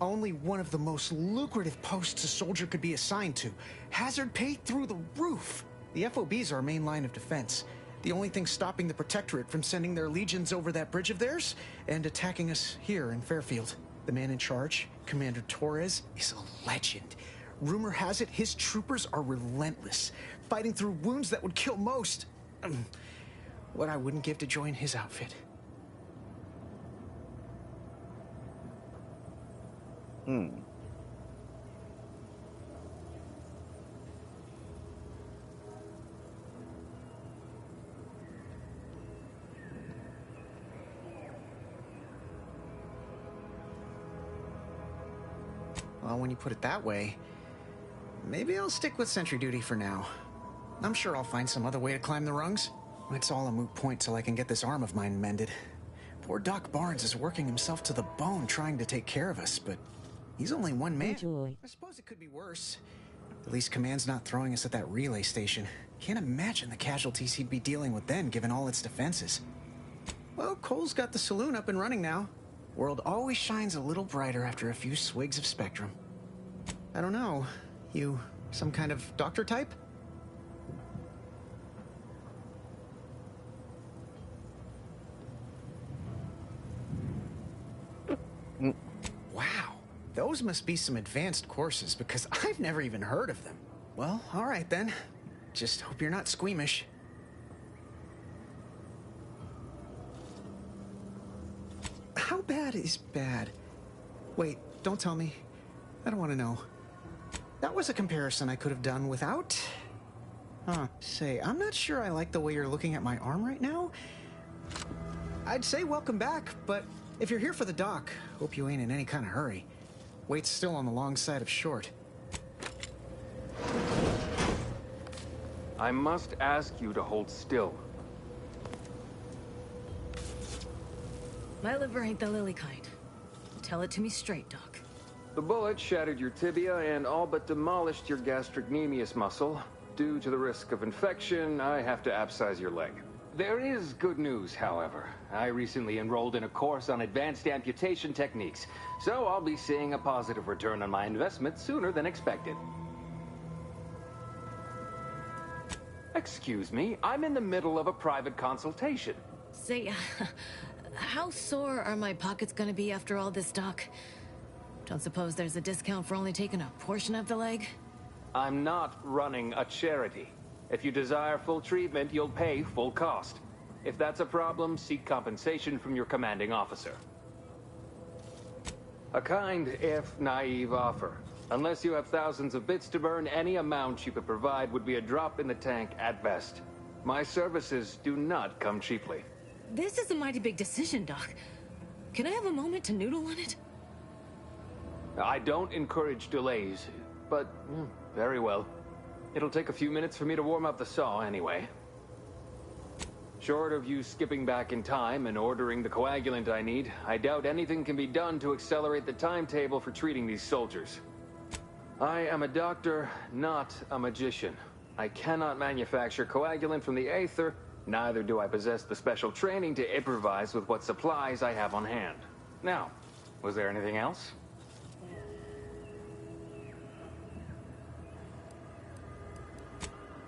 L: Only one of the most lucrative posts a soldier could be assigned to. Hazard pay through the roof. The FOB's our main line of defense. The only thing stopping the Protectorate from sending their legions over that bridge of theirs and attacking us here in Fairfield. The man in charge, Commander Torres, is a legend. Rumor has it his troopers are relentless, fighting through wounds that would kill most. What I wouldn't give to join his outfit. Well, when you put it that way, maybe I'll stick with sentry duty for now. I'm sure I'll find some other way to climb the rungs. It's all a moot point till I can get this arm of mine mended. Poor Doc Barnes is working himself to the bone trying to take care of us, but he's only one man.
C: Enjoy.
L: I suppose it could be worse. At least Command's not throwing us at that relay station. Can't imagine the casualties he'd be dealing with then, given all its defenses. Well, Cole's got the saloon up and running now. World always shines a little brighter after a few swigs of Spectrum. I don't know. You Some kind of doctor type? Wow, those must be some advanced courses because I've never even heard of them. Well, all right then. Just hope you're not squeamish. How bad is bad? Wait, don't tell me. I don't want to know. That was a comparison I could have done without. Say, I'm not sure I like the way you're looking at my arm right now. I'd say welcome back, but if you're here for the doc, hope you ain't in any kind of hurry. Wait's still on the long side of short.
M: I must ask you to hold still.
K: My liver ain't the lily kind. Tell it to me straight, Doc.
M: The bullet shattered your tibia and all but demolished your gastrocnemius muscle. Due to the risk of infection, I have to abscise your leg. There is good news, however. I recently enrolled in a course on advanced amputation techniques, so I'll be seeing a positive return on my investment sooner than expected. Excuse me, I'm in the middle of a private consultation.
K: Say, how sore are my pockets gonna be after all this, Doc? Don't suppose there's a discount for only taking a portion of the leg?
M: I'm not running a charity. If you desire full treatment, you'll pay full cost. If that's a problem, seek compensation from your commanding officer. A kind, if naive offer. Unless you have thousands of bits to burn, any amount you could provide would be a drop in the tank at best. My services do not come cheaply.
K: This is a mighty big decision, Doc. Can I have a moment to noodle on it?
M: I don't encourage delays, but very well. It'll take a few minutes for me to warm up the saw anyway. Short of you skipping back in time and ordering the coagulant I need, I doubt anything can be done to accelerate the timetable for treating these soldiers. I am a doctor, not a magician. I cannot manufacture coagulant from the aether, neither do I possess the special training to improvise with what supplies I have on hand. Now, was there anything else?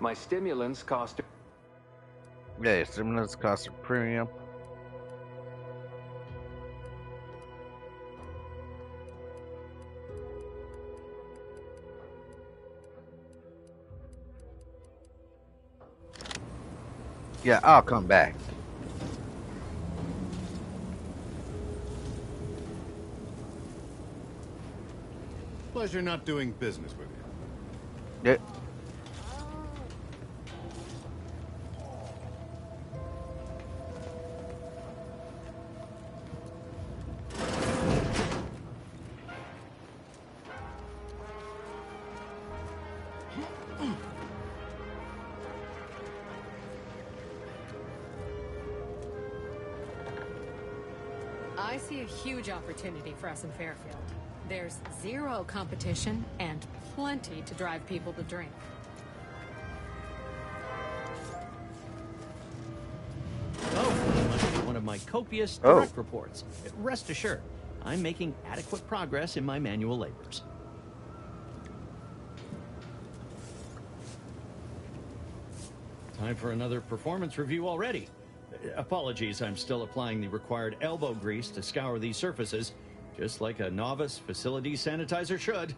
M: My stimulants cost...
B: Yeah, stimulants cost a premium. Yeah, I'll come back.
F: Pleasure not doing business with you.
B: Yeah.
N: I see a huge opportunity for us in Fairfield. There's zero competition and plenty to drive people to drink.
O: Oh, must be one of my copious direct reports. Rest assured, I'm making adequate progress in my manual labors. Time for another performance review already. Apologies, I'm still applying the required elbow grease to scour these surfaces, just like a novice facility sanitizer should.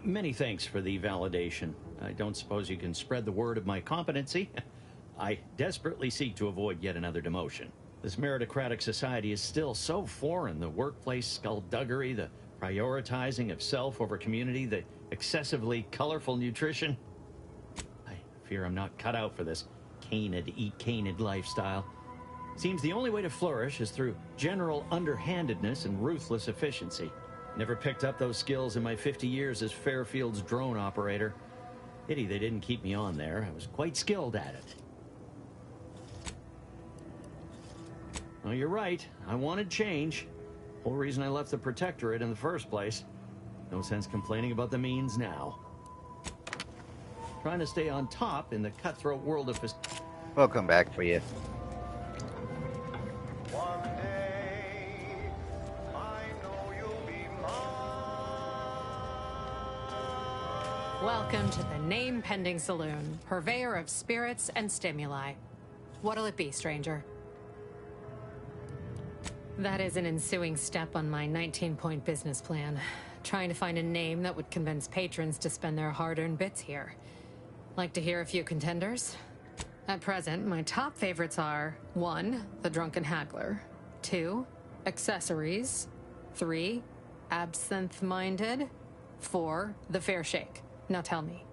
O: Many thanks for the validation. I don't suppose you can spread the word of my competency. I desperately seek to avoid yet another demotion. This meritocratic society is still so foreign. The workplace skullduggery, the prioritizing of self over community, the excessively colorful nutrition. I fear I'm not cut out for this canid, eat canid lifestyle. Seems the only way to flourish is through general underhandedness and ruthless efficiency. Never picked up those skills in my 50 years as Fairfield's drone operator. Pity they didn't keep me on there. I was quite skilled at it. Oh, you're right. I wanted change. Whole reason I left the Protectorate in the first place. No sense complaining about the means now. Trying to stay on top in the cutthroat world of...
B: We'll come back for you.
N: Welcome to the name-pending saloon, purveyor of spirits and stimuli. What'll it be, stranger? That is an ensuing step on my 19-point business plan. Trying to find a name that would convince patrons to spend their hard-earned bits here. Like to hear a few contenders? At present, my top favorites are 1. The Drunken Haggler, 2. Accessories, 3. Absinthe-Minded, 4. The Fair Shake. Now tell me,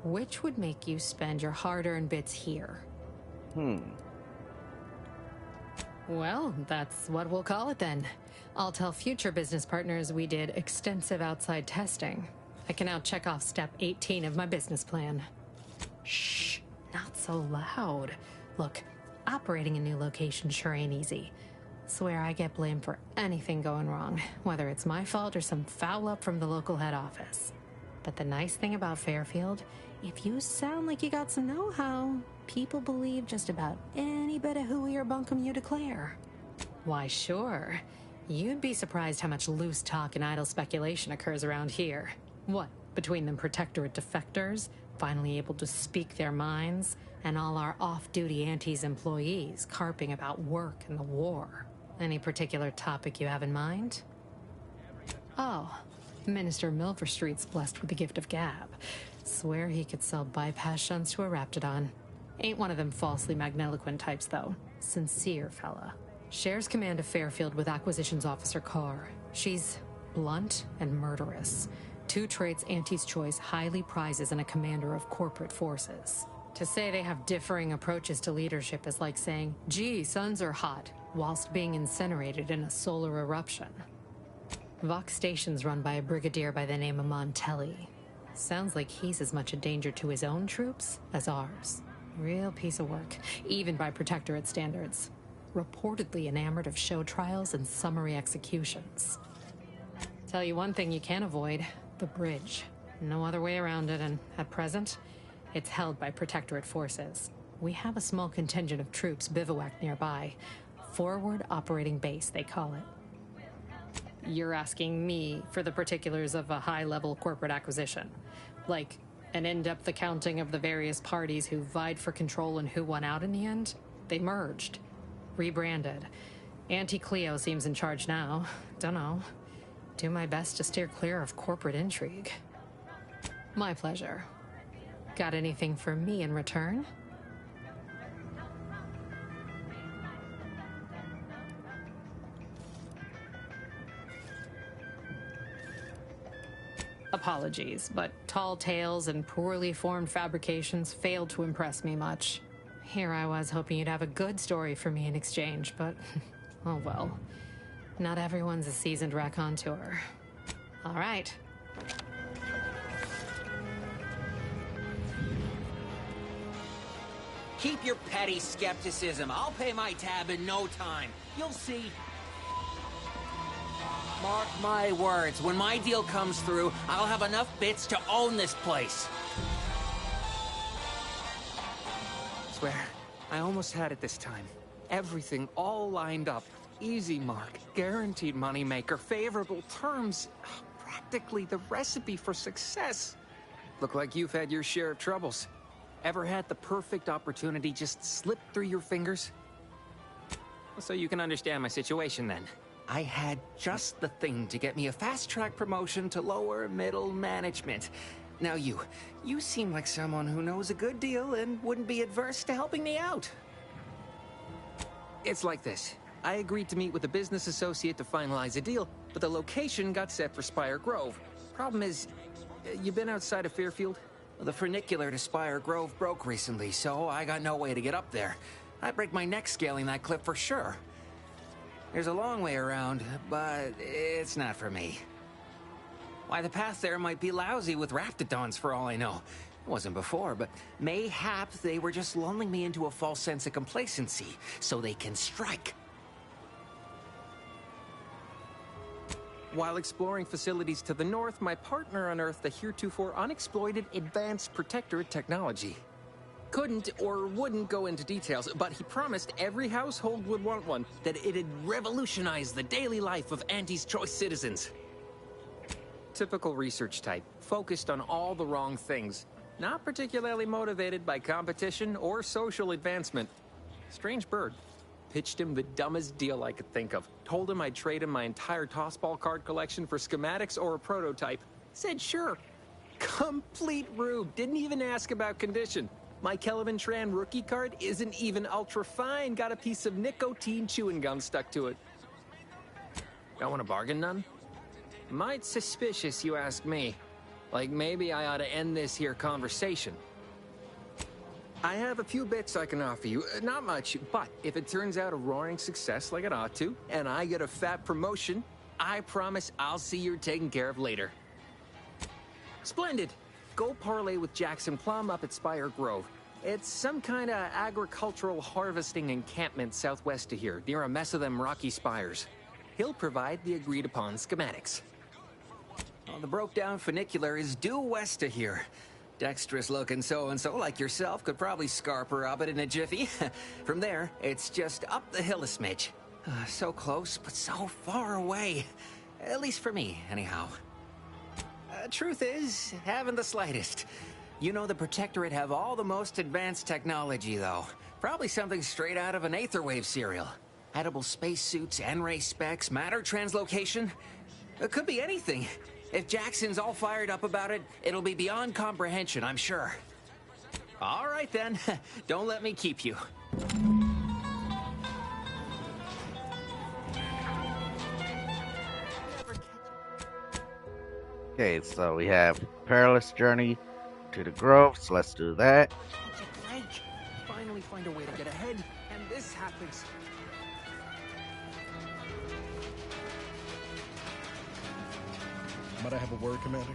N: which would make you spend your hard-earned bits here? Well, that's what we'll call it then. I'll tell future business partners we did extensive outside testing. I can now check off step 18 of my business plan. Shh, not so loud. Look, operating a new location sure ain't easy. Swear I get blamed for anything going wrong, whether it's my fault or some foul up from the local head office. But the nice thing about Fairfield, if you sound like you got some know-how, people believe just about any bit of hooey or bunkum you declare. Why, sure. You'd be surprised how much loose talk and idle speculation occurs around here. What, between them protectorate defectors, finally able to speak their minds, and all our off-duty Antes employees carping about work and the war. Any particular topic you have in mind? Oh, Minister Milverstreet's blessed with the gift of gab. Swear he could sell bypass shunts to a raptidon. Ain't one of them falsely magniloquent types, though. Sincere fella. Shares command of Fairfield with Acquisitions Officer Carr. She's blunt and murderous. 2 traits Auntie's Choice highly prizes in a commander of corporate forces. To say they have differing approaches to leadership is like saying, gee, suns are hot, whilst being incinerated in a solar eruption. Vox Station's run by a brigadier by the name of Montelli. Sounds like he's as much a danger to his own troops as ours. Real piece of work, even by Protectorate standards. Reportedly enamored of show trials and summary executions. Tell you one thing you can't avoid, the bridge. No other way around it, and at present, it's held by Protectorate forces. We have a small contingent of troops bivouacked nearby. Forward Operating Base, they call it. You're asking me for the particulars of a high-level corporate acquisition. Like an in-depth accounting of the various parties who vied for control and who won out in the end? They merged. Rebranded. Auntie Cleo seems in charge now. Dunno. Do my best to steer clear of corporate intrigue. My pleasure. Got anything for me in return? Apologies, but tall tales and poorly formed fabrications failed to impress me much. Here I was hoping you'd have a good story for me in exchange, but oh well. Not everyone's a seasoned raconteur. All right.
P: Keep your petty skepticism. I'll pay my tab in no time. You'll see. Mark my words, when my deal comes through, I'll have enough bits to own this place.
Q: Swear, I almost had it this time. Everything all lined up. Easy mark, guaranteed moneymaker, favorable terms. Practically the recipe for success. Look like you've had your share of troubles. Ever had the perfect opportunity just slip through your fingers? So you can understand my situation then. I had just the thing to get me a fast-track promotion to lower middle management. Now you seem like someone who knows a good deal and wouldn't be adverse to helping me out. It's like this. I agreed to meet with a business associate to finalize a deal, but the location got set for Spire Grove. Problem is, you been outside of Fairfield?
P: The funicular to Spire Grove broke recently, so I got no way to get up there. I'd break my neck scaling that cliff for sure. There's a long way around, but it's not for me. Why, the path there might be lousy with raptidons for all I know. It wasn't before, but mayhap they were just lulling me into a false sense of complacency so they can strike.
Q: While exploring facilities to the north, my partner unearthed a heretofore unexploited advanced protectorate technology. Couldn't or wouldn't go into details, but he promised every household would want one, that it'd revolutionize the daily life of Auntie's Choice citizens. typical research type, focused on all the wrong things. Not particularly motivated by competition or social advancement. Strange bird. Pitched him the dumbest deal I could think of. Told him I'd trade him my entire tossball card collection for schematics or a prototype. Said sure. Complete rube. Didn't even ask about condition. My Kelvin Tran rookie card isn't even ultra fine. Got a piece of nicotine chewing gum stuck to it. Y'all want a bargain, none? Might suspicious, you ask me. Like maybe I ought to end this here conversation. I have a few bits I can offer you. Not much, but if it turns out a roaring success like it ought to, and I get a fat promotion, I promise I'll see you're taken care of later. Splendid. Go parlay with Jackson Plum up at Spire Grove. It's some kind of agricultural harvesting encampment southwest of here, near a mess of them rocky spires. He'll provide the agreed-upon schematics. Well, the broke-down funicular is due west of here. Dexterous-looking so-and-so like yourself could probably scarp her up it in a jiffy. From there, it's just up the hill a smidge. So close, but so far away. At least for me, anyhow. Truth is, haven't the slightest. You know the Protectorate have all the most advanced technology, though. Probably something straight out of an Aetherwave serial. Edible spacesuits, N-ray specs, matter translocation. It could be anything. If Jackson's all fired up about it, it'll be beyond comprehension, I'm sure. All right, then. Don't let me keep you.
B: Okay, so we have Perilous Journey to the Grove, so let's do that.
Q: Greg, finally find a way to get ahead, and this happens.
D: Might I have a word, Commander?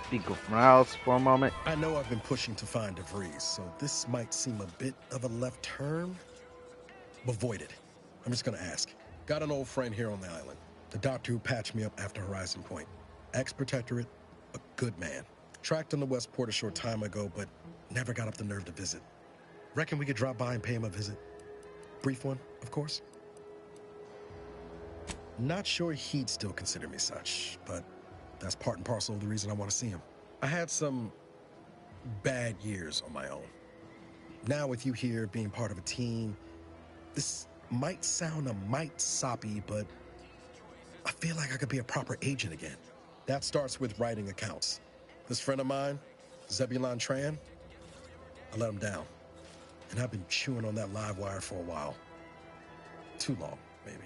B: Speak with Miles for a moment.
D: I know I've been pushing to find Vries, so this might seem a bit of a left turn. Avoid it. I'm just gonna ask. Got an old friend here on the island. The doctor who patched me up after Horizon Point. Ex-Protectorate, a good man. Tracked on the Westport a short time ago, but never got up the nerve to visit. Reckon we could drop by and pay him a visit? Brief one, of course. Not sure he'd still consider me such, but that's part and parcel of the reason I want to see him. I had some bad years on my own. Now with you here being part of a team, this might sound a mite soppy, but I feel like I could be a proper agent again. That starts with writing accounts. This friend of mine, Zebulon Tran, I let him down. And I've been chewing on that live wire for a while. Too long, maybe.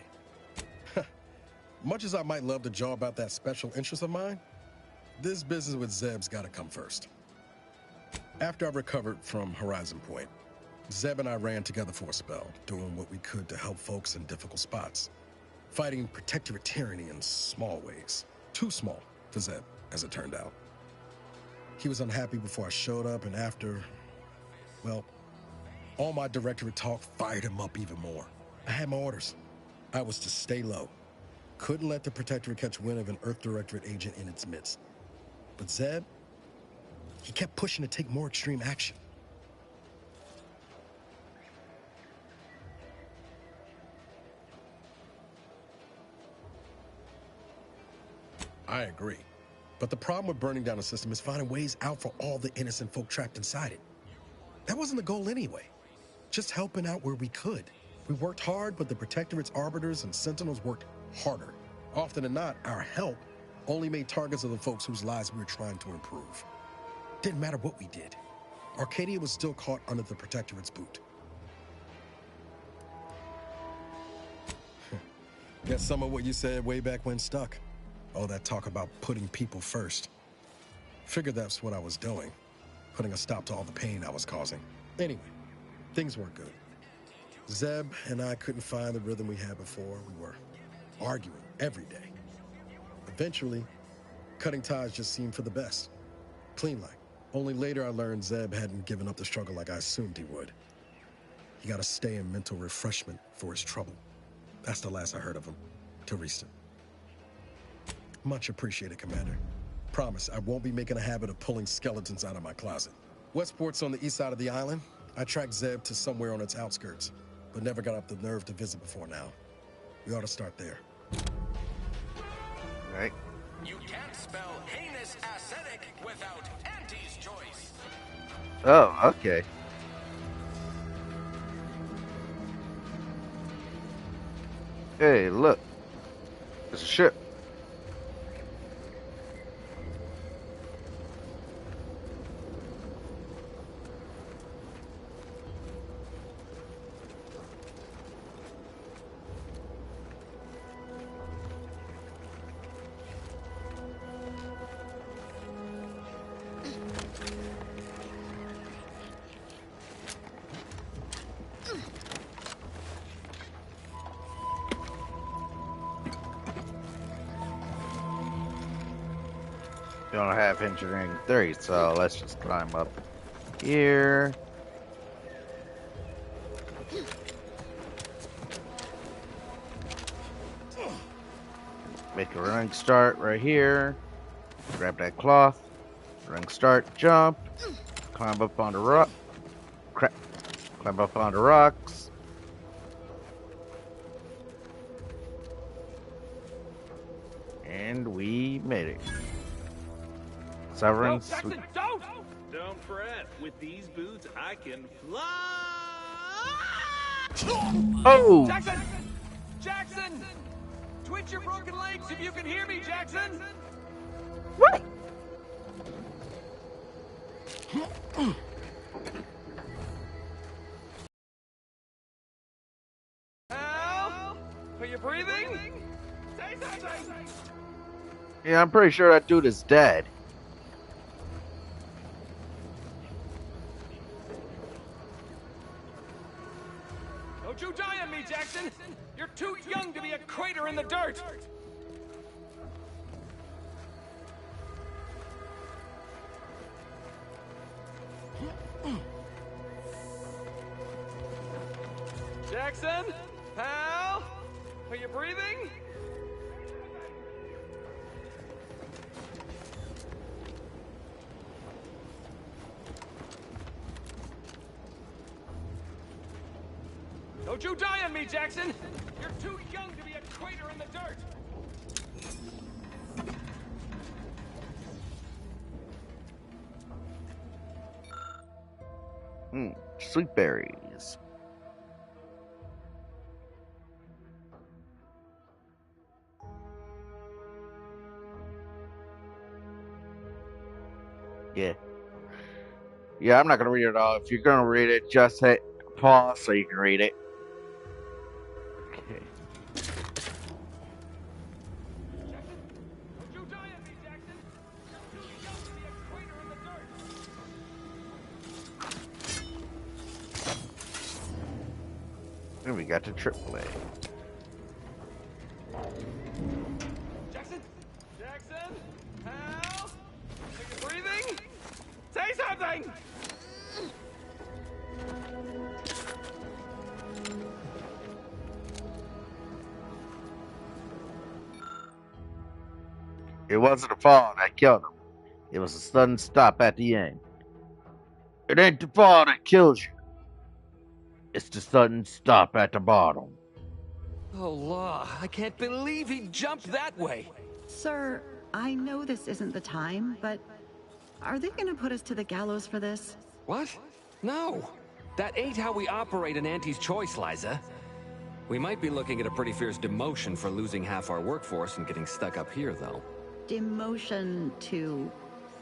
D: Much as I might love to jaw about that special interest of mine, this business with Zeb's gotta come first. After I recovered from Horizon Point, Zeb and I ran together for a spell, doing what we could to help folks in difficult spots. Fighting Protectorate tyranny in small ways. Too small for Zeb, as it turned out. He was unhappy before I showed up, and after, well, all my Directorate talk fired him up even more. I had my orders. I was to stay low. Couldn't let the Protectorate catch wind of an Earth Directorate agent in its midst. But Zeb, he kept pushing to take more extreme action. I agree. But the problem with burning down a system is finding ways out for all the innocent folk trapped inside it. That wasn't the goal anyway. Just helping out where we could. We worked hard, but the Protectorate's arbiters and sentinels worked harder. Often than not, our help only made targets of the folks whose lives we were trying to improve. Didn't matter what we did. Arcadia was still caught under the Protectorate's boot. Guess some of what you said way back when stuck. All that talk about putting people first. Figured that's what I was doing. Putting a stop to all the pain I was causing. Anyway, things weren't good. Zeb and I couldn't find the rhythm we had before. We were arguing every day. Eventually, cutting ties just seemed for the best. Clean like. Only later I learned Zeb hadn't given up the struggle like I assumed he would. He got to stay in mental refreshment for his trouble. That's the last I heard of him. Till recent. Much appreciated, Commander. Promise, I won't be making a habit of pulling skeletons out of my closet. Westport's on the east side of the island. I tracked Zeb to somewhere on its outskirts, but never got up the nerve to visit before now. We ought to start there.
B: Right.
R: You can't spell heinous ascetic without Auntie's choice.
B: Oh, okay. Hey, look. It's a ship. We don't have engineering 3, so let's just climb up here. Make a running start right here. Grab that cloth. Running start, jump. Climb up on the rock. Climb up on the rocks. And we made it. Severing.
S: Jackson, don't! Don't fret. With these boots, I can fly.
B: Oh!
S: Jackson! Jackson! Twitch your broken legs if you can hear me, Jackson!
B: What?
S: Al? Are you breathing? Say something!
B: Yeah, I'm pretty sure that dude is dead.
S: Don't you die on me, Jackson! You're too young to be a crater in the dirt! Jackson? Pal? Are you breathing? Don't you die on me, Jackson! You're too young to be a crater in the dirt!
B: Sweet berries. Yeah. Yeah, I'm not gonna read it all. If you're gonna read it, just hit pause so you can read it. Okay. And we got to AAA.
S: Jackson? Jackson? Hal? Are you breathing? Say something!
B: It wasn't a fall that killed him. It was a sudden stop at the end. It ain't the fall that kills you. It's the sudden stop at the bottom.
S: Oh, law. I can't believe he jumped that way.
T: Sir, I know this isn't the time, but are they gonna put us to the gallows for this?
Q: What? No. That ain't how we operate in Auntie's Choice, Liza. We might be looking at a pretty fierce demotion for losing half our workforce and getting stuck up here, though.
T: Demotion to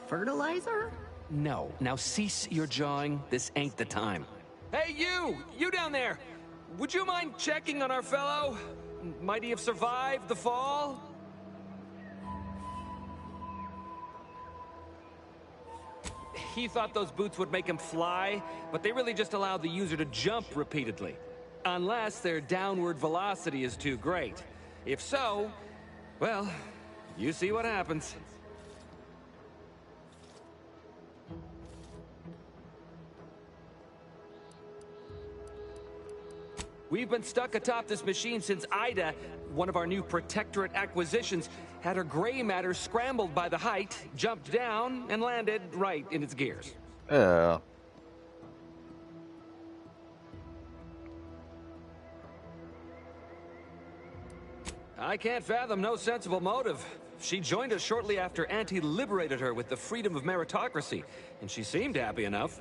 T: fertilizer?
Q: No. Now cease your jawing. This ain't the time.
S: Hey, you! You down there! Would you mind checking on our fellow? Might he have survived the fall? He thought those boots would make him fly, but they really just allow the user to jump repeatedly. Unless their downward velocity is too great. If so, well, you see what happens. We've been stuck atop this machine since Ida, one of our new Protectorate acquisitions, had her gray matter scrambled by the height, jumped down, and landed right in its gears.
B: Yeah.
S: I can't fathom no sensible motive. She joined us shortly after Auntie liberated her with the freedom of meritocracy, and she seemed happy enough.